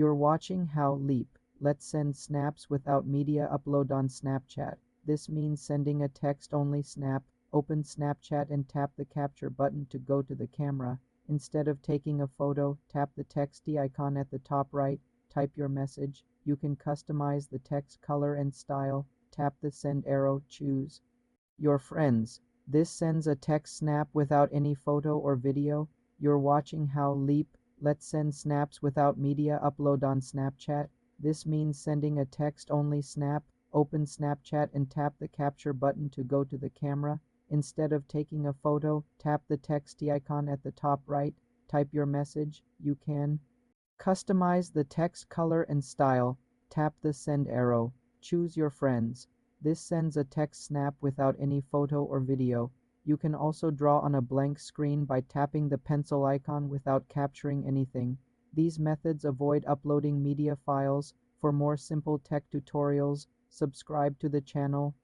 You're watching How Leap. Let's send snaps without media upload on Snapchat. This means sending a text-only snap. Open Snapchat and tap the capture button to go to the camera. Instead of taking a photo, tap the texty icon at the top right. Type your message. You can customize the text color and style. Tap the send arrow. Choose your friends. This sends a text snap without any photo or video. You're watching How Leap. Let's send snaps without media upload on Snapchat. This means sending a text-only snap. Open Snapchat and tap the capture button to go to the camera. Instead of taking a photo, tap the texty icon at the top right. Type your message. You can customize the text color and style. Tap the send arrow. Choose your friends. This sends a text snap without any photo or video. You can also draw on a blank screen by tapping the pencil icon without capturing anything. These methods avoid uploading media files. For more simple tech tutorials, subscribe to the channel.